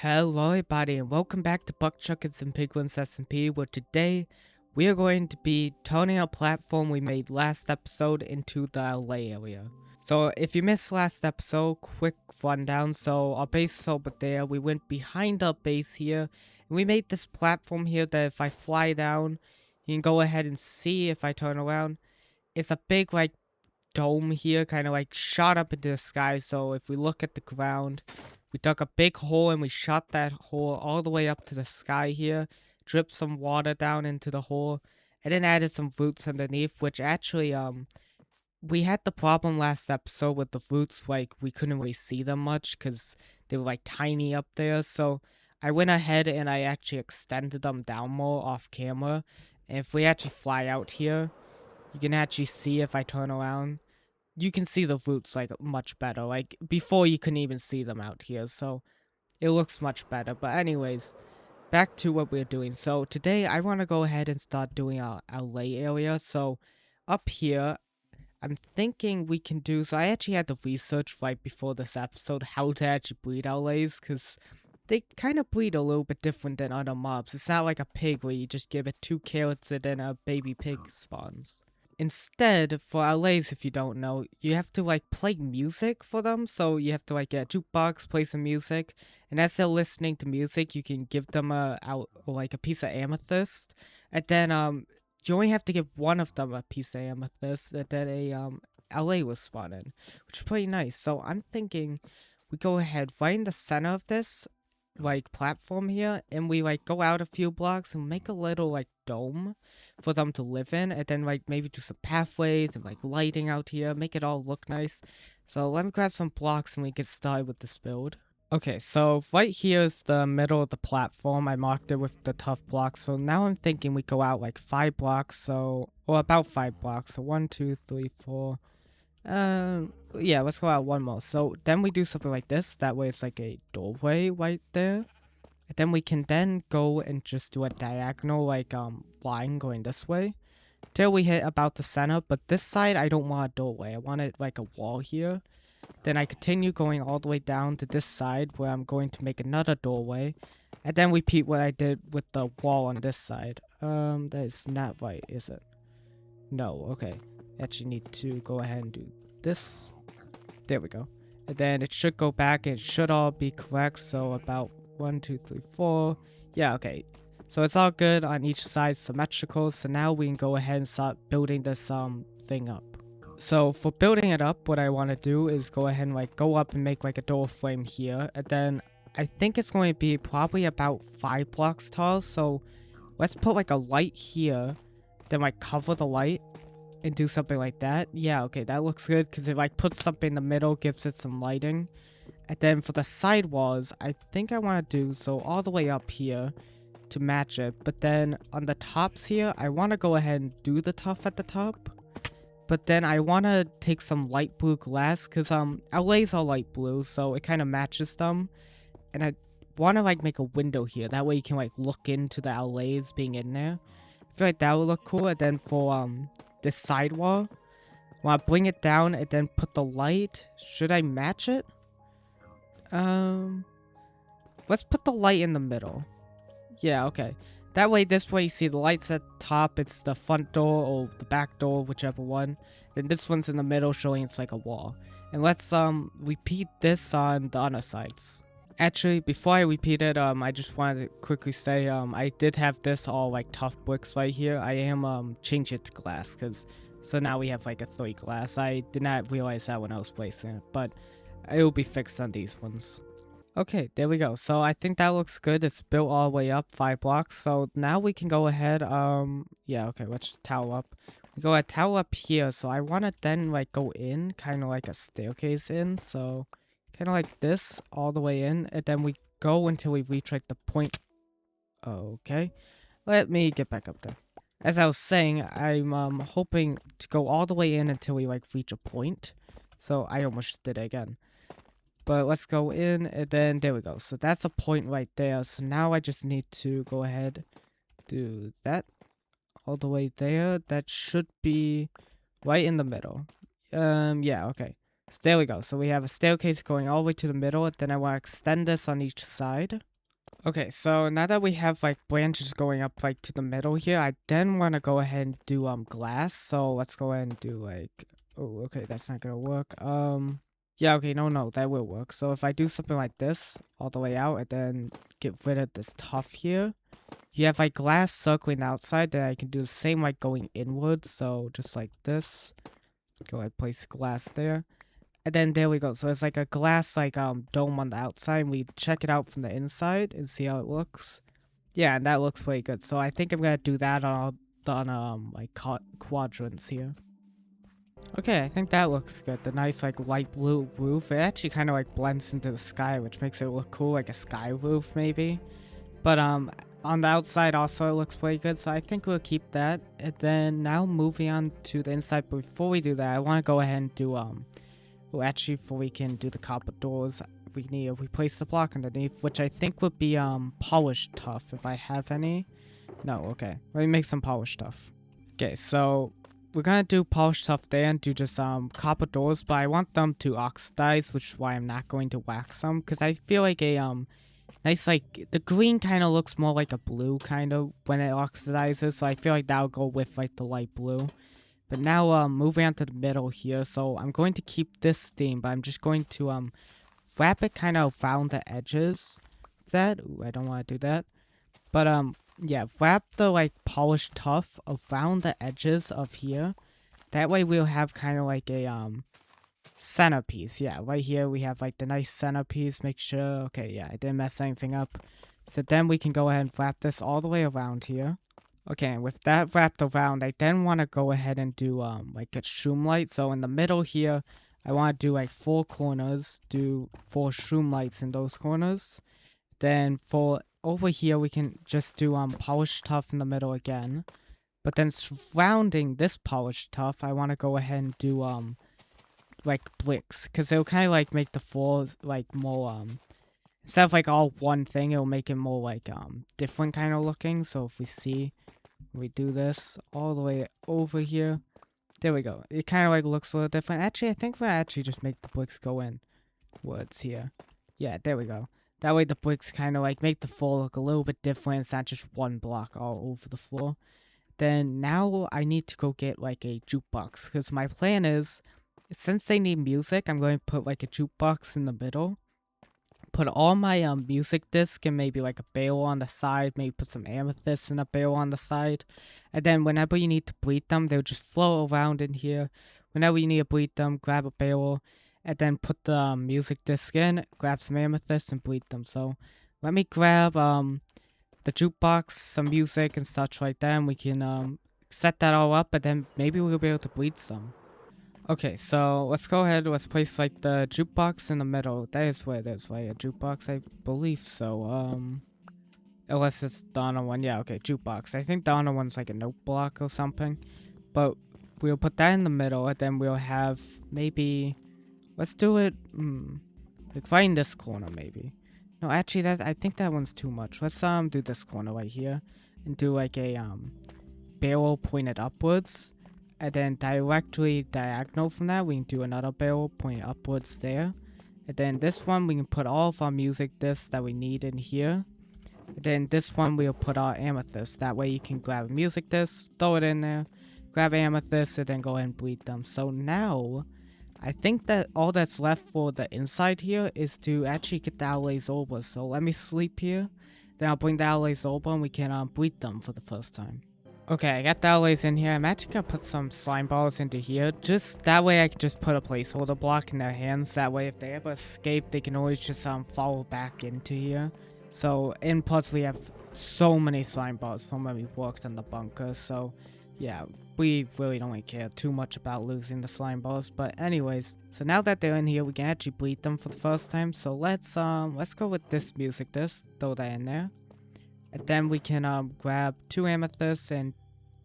Hello everybody and welcome back to Buck-Chuckets and Piglins SMP, where today we are going to be turning a platform we made last episode into the Allay area. So if you missed last episode, quick rundown. So our base is over there, we went behind our base here, and we made this platform here that if I fly down, you can go ahead and see if I turn around. It's a big dome here, kind of shot up into the sky. So if we look at the ground, we dug a big hole and we shot that hole all the way up to the sky here, dripped some water down into the hole, and then added some roots underneath, which actually we had the problem last episode with the roots, we couldn't really see them much because they were tiny up there. So I went ahead and I actually extended them down more off camera. And if we actually fly out here, you can actually see if I turn around, you can see the roots much better. Before you couldn't even see them out here, so it looks much better. But anyways, back to what we're doing. So today I want to go ahead and start doing our lay area. So up here, I'm thinking we can do, so I actually had to research right before this episode how to actually breed Allays, because they kind of breed a little bit different than other mobs. It's not like a pig where you just give it 2 carrots and then a baby pig spawns. Instead, for Allays, if you don't know, you have to play music for them. So you have to get a jukebox, play some music, and as they're listening to music, you can give them a piece of amethyst, and then you only have to give one of them a piece of amethyst, and then a Allay will spawn in, which is pretty nice. So I'm thinking we go ahead right in the center of this platform here, and we go out a few blocks and make a little dome for them to live in, and then maybe do some pathways and lighting out here, make it all look nice. So let me grab some blocks and we get started with this build. Okay, so right here is the middle of the platform. I marked it with the tough blocks. So now I'm thinking we go out 5 blocks, or about 5 blocks. So 1, 2, 3, 4. Yeah, let's go out one more. So then we do something like this. That way it's a doorway right there. And then we can then go and just do a diagonal line going this way till we hit about the center. But this side I don't want a doorway. I want it a wall here. Then I continue going all the way down to this side where I'm going to make another doorway. And then repeat what I did with the wall on this side. That is not right, is it? No, okay. Actually need to go ahead and do this. There we go. And then it should go back and it should all be correct. So about 1, 2, 3, 4. Yeah, okay. So it's all good on each side, symmetrical. So now we can go ahead and start building this thing up. So for building it up, what I want to do is go ahead and go up and make a door frame here. And then I think it's going to be probably about 5 blocks tall. So let's put a light here. Then cover the light and do something like that. Yeah, okay, that looks good because it puts something in the middle, gives it some lighting. And then for the side walls, I think I want to do so all the way up here to match it. But then on the tops here, I want to go ahead and do the tuff at the top. But then I want to take some light blue glass because LA's all light blue, so it kind of matches them. And I want to make a window here. That way you can look into the LA's being in there. I feel that would look cool. And then for this side wall, I want to bring it down and then put the light. Should I match it? Let's put the light in the middle. Yeah, okay. That way, this way, you see the lights at the top. It's the front door or the back door, whichever one. Then this one's in the middle, showing it's a wall. And let's repeat this on the other sides. Actually, before I repeat it, I just wanted to quickly say, I did have this all tough bricks right here. I am changing it to glass, so now we have a 3 glass. I did not realize that when I was placing it, but it will be fixed on these ones. Okay, there we go. So I think that looks good. It's built all the way up 5 blocks. So now we can go ahead. Yeah, okay, let's just towel up. We go ahead, towel up here. So I want to then go in, kind of like a staircase in. So kind of like this, all the way in. And then we go until we reach the point. Okay, let me get back up there. As I was saying, I'm hoping to go all the way in until we reach a point. So I almost did it again. But let's go in, and then there we go. So that's a point right there. So now I just need to go ahead, do that all the way there. That should be right in the middle. Yeah, okay. So there we go. So we have a staircase going all the way to the middle. Then I want to extend this on each side. Okay, so now that we have like branches going up like to the middle here, I then want to go ahead and do glass. So let's go ahead and do like, oh, okay, that's not gonna work. Yeah, okay, no, that will work. So if I do something like this all the way out and then get rid of this tuff here, you have like glass circling outside. Then I can do the same like going inwards. So just like this, go ahead, place glass there. And then there we go. So it's like a glass like dome on the outside. And we check it out from the inside and see how it looks. Yeah, and that looks pretty good. So I think I'm gonna do that on like quadrants here. Okay, I think that looks good. The nice like light blue roof. It actually kind of like blends into the sky, which makes it look cool, like a sky roof maybe. But on the outside also it looks pretty good. So I think we'll keep that. And then now moving on to the inside. But before we do that, I want to go ahead and do well, actually, before we can do the carpet doors, we need to replace the block underneath, which I think would be polished tuff if I have any. No, okay. Let me make some polished tuff. Okay, so we're gonna do polished tuff there and do just copper doors, but I want them to oxidize, which is why I'm not going to wax them, because I feel like a nice like the green kind of looks more like a blue kind of when it oxidizes, so I feel like that'll go with like the light blue. But now, moving on to the middle here, so I'm going to keep this theme, but I'm just going to, wrap it kind of around the edges of that. Ooh, I don't want to do that. But, yeah, wrap the, like, polished tuff around the edges of here. That way we'll have kind of like a, centerpiece. Yeah, right here we have, like, the nice centerpiece. Make sure, okay, yeah, I didn't mess anything up. So then we can go ahead and wrap this all the way around here. Okay, and with that wrapped around, I then want to go ahead and do like a shroom light. So in the middle here, I want to do like 4 corners, do 4 shroom lights in those corners. Then for over here, we can just do polished tuff in the middle again. But then surrounding this polished tuff, I want to go ahead and do like bricks, because it'll kind of like make the floors like more instead of like all one thing, it'll make it more like different kind of looking. So if we see, we do this all the way over here. There we go. It kind of like looks a little different. Actually, I think we'll actually just make the bricks go in woods here. Yeah, there we go. That way the bricks kind of like make the floor look a little bit different. It's not just one block all over the floor. Then now I need to go get like a jukebox, because my plan is, since they need music, I'm going to put like a jukebox in the middle. Put all my music disc and maybe like a barrel on the side, maybe put some amethyst in a barrel on the side, and then whenever you need to bleed them, they'll just float around in here. Whenever you need to bleed them, grab a barrel and then put the music disc in, grab some amethyst and bleed them. So let me grab the jukebox, some music and such like that, and we can set that all up, and then maybe we'll be able to bleed some. Okay, so let's go ahead. Let's place like the jukebox in the middle. That is where there's like a jukebox, I believe so. Unless it's the other one. Yeah, okay, jukebox. I think the other one's like a note block or something. But we'll put that in the middle, and then we'll have maybe. Let's do it. Like right in this corner, maybe. No, actually, that I think that one's too much. Let's do this corner right here, and do like a barrel pointed upwards. And then directly diagonal from that, we can do another barrel pointing upwards there. And then this one, we can put all of our music discs that we need in here. And then this one, we'll put our amethyst. That way you can grab a music disc, throw it in there, grab amethyst, and then go ahead and bleed them. So now, I think that all that's left for the inside here is to actually get the Allays over. So let me sleep here. Then I'll bring the Allays over and we can bleed them for the first time. Okay, I got the Allays in here. I'm actually gonna put some slime balls into here. Just that way I can just put a placeholder block in their hands. That way if they ever escape, they can always just follow back into here. So, and plus we have so many slime balls from when we worked on the bunker. So, yeah, we really don't care too much about losing the slime balls. But anyways, so now that they're in here, we can actually bleed them for the first time. So let's go with this music disc. Throw that in there. And then we can grab 2 amethysts and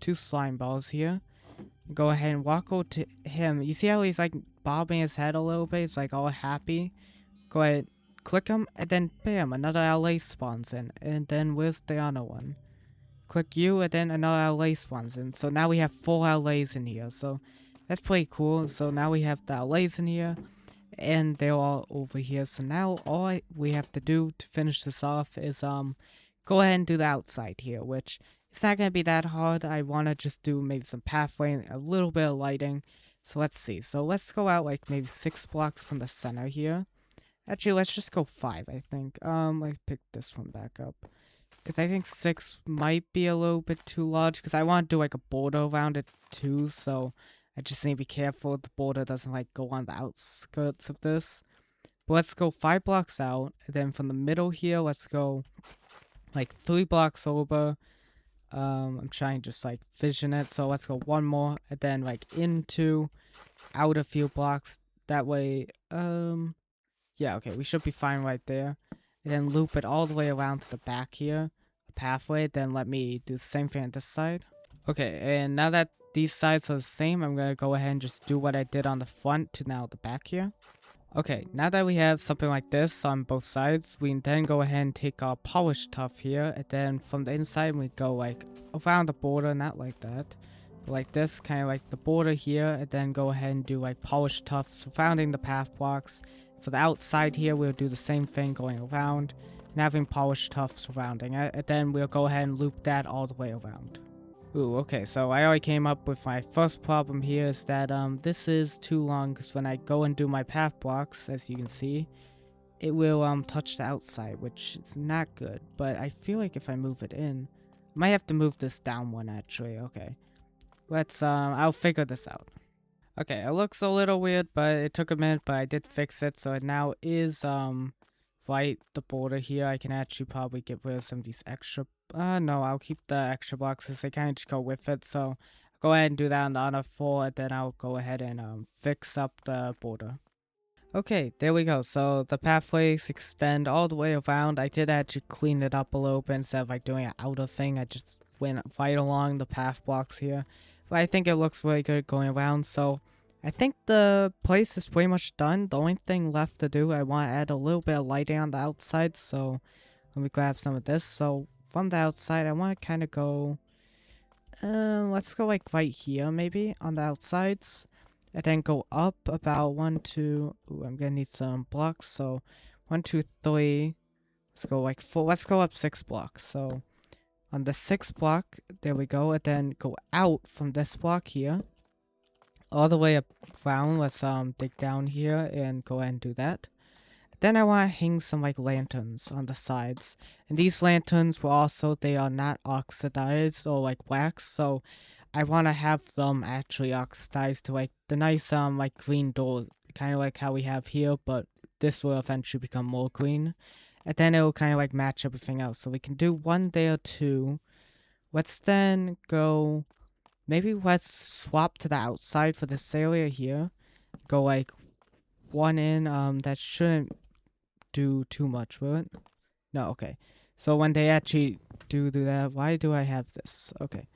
2 slime balls here. Go ahead and walk over to him. You see how he's like bobbing his head a little bit? He's like all happy. Go ahead, click him, and then bam, another LA spawns in. And then where's the other one? Click you, and then another LA spawns in. So now we have 4 LAs in here. So that's pretty cool. So now we have the LAs in here. and they're all over here. So now we have to do to finish this off is go ahead and do the outside here, which it's not gonna be that hard. I wanna just do maybe some pathway and a little bit of lighting. So let's see. So let's go out like maybe 6 blocks from the center here. Actually, let's just go 5, I think. Let's pick this one back up. Because I think 6 might be a little bit too large. Because I want to do like a border around it too. So I just need to be careful the border doesn't like go on the outskirts of this. But let's go 5 blocks out. And then from the middle here, let's go like 3 blocks over. I'm trying to just like vision it. So let's go 1 more. And then like into, out a few blocks. That way, yeah, okay, we should be fine right there. And then loop it all the way around to the back here, the pathway. Then let me do the same thing on this side. Okay, and now that these sides are the same, I'm going to go ahead and just do what I did on the front to now the back here. Okay, now that we have something like this on both sides, we can then go ahead and take our polished tuff here. And then from the inside, we go like around the border, not like that. But like this, kind of like the border here. And then go ahead and do like polished tuff surrounding the path blocks. For the outside here, we'll do the same thing going around and having polished tuff surrounding it. And then we'll go ahead and loop that all the way around. Ooh, okay, so I already came up with my first problem here is that this is too long because when I go and do my path blocks, as you can see, it will touch the outside, which is not good. But I feel like if I move it in, I might have to move this down one actually. Okay, let's I'll figure this out. Okay, it looks a little weird, but it took a minute, but I did fix it, so it now is, right, the border here. I can actually probably get rid of some of these extra, no, I'll keep the extra boxes. They kind of just go with it, so I'll go ahead and do that on the other 4, and then I'll go ahead and, fix up the border. Okay, there we go. So the pathways extend all the way around. I did actually clean it up a little bit instead of like doing an outer thing. I just went right along the path blocks here. But I think it looks really good going around. So I think the place is pretty much done. The only thing left to do, I want to add a little bit of lighting on the outside. So let me grab some of this. So from the outside, I want to kind of go, let's go like right here maybe on the outsides. And then go up about 1, 2. Ooh, I'm gonna need some blocks. So 1, 2, 3. Let's go like 4. Let's go up 6 blocks. So on the 6th block, there we go. And then go out from this block here, all the way up around. Let's dig down here and go ahead and do that. Then I want to hang some like lanterns on the sides. And these lanterns will also, they are not oxidized or like wax. So I want to have them actually oxidized to like the nice like green door, kind of like how we have here, but this will eventually become more green. And then it will kind of like match everything else. So we can do 1 there too. Let's then go, maybe let's swap to the outside for this area here. Go like 1 in, that shouldn't do too much, will it? No, okay. So when they actually do that, why do I have this? Okay,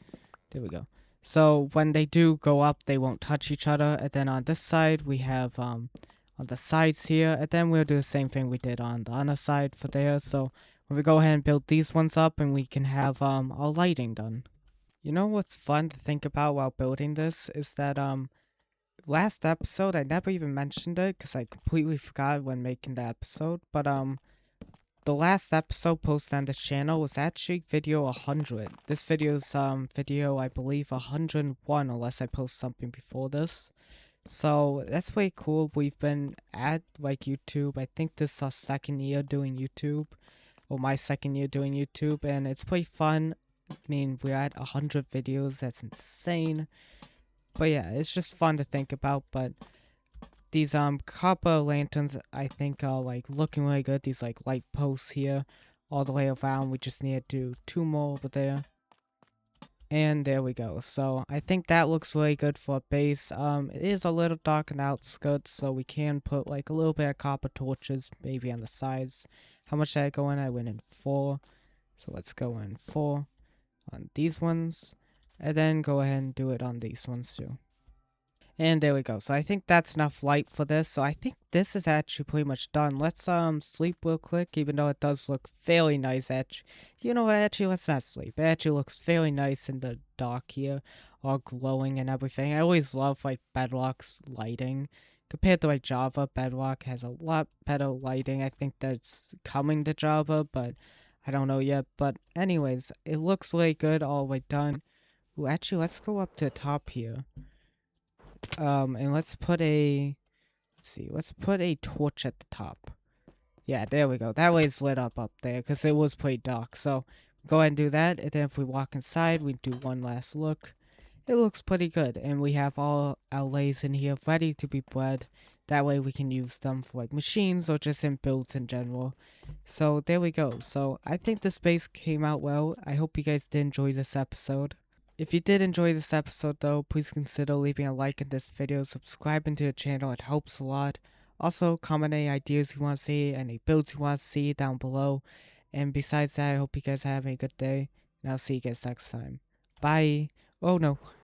there we go. So when they do go up, they won't touch each other. And then on this side, we have on the sides here. And then we'll do the same thing we did on the other side for there. So when we go ahead and build these ones up, and we can have our lighting done. You know what's fun to think about while building this is that last episode I never even mentioned it because I completely forgot when making the episode. But the last episode posted on the channel was actually video 100. This video's video, I believe, 101, unless I post something before this. So that's pretty cool. We've been at like YouTube. I think this is our 2nd year doing YouTube, or my 2nd year doing YouTube, and it's pretty fun. I mean, we're at 100 videos. That's insane. But yeah, it's just fun to think about. But these copper lanterns, I think, are like looking really good. These like light posts here all the way around. We just need to do 2 more over there. And there we go. So I think that looks really good for a base. It is a little dark on the outskirts, so we can put like a little bit of copper torches maybe on the sides. How much did I go in? I went in 4. So let's go in 4 on these ones. And then go ahead and do it on these ones too. And there we go. So I think that's enough light for this. So I think this is actually pretty much done. Let's sleep real quick, even though it does look fairly nice. Actually, you know what? Actually, let's not sleep. It actually looks fairly nice in the dark here, all glowing and everything. I always love like Bedrock's lighting compared to like Java, Bedrock has a lot better lighting. I think that's coming to Java, but I don't know yet. But anyways, it looks really good all the way done. Ooh, actually, let's go up to the top here. And let's put a, let's put a torch at the top. Yeah, there we go. That way it's lit up there because it was pretty dark. So go ahead and do that. And then if we walk inside, we do one last look. It looks pretty good. And we have all our layers in here ready to be bred. That way we can use them for like machines or just in builds in general. So there we go. So I think the space came out well. I hope you guys did enjoy this episode. If you did enjoy this episode though, please consider leaving a like in this video, subscribing to the channel, it helps a lot. Also, comment any ideas you want to see, any builds you want to see down below. And besides that, I hope you guys have a good day, and I'll see you guys next time. Bye. Oh no.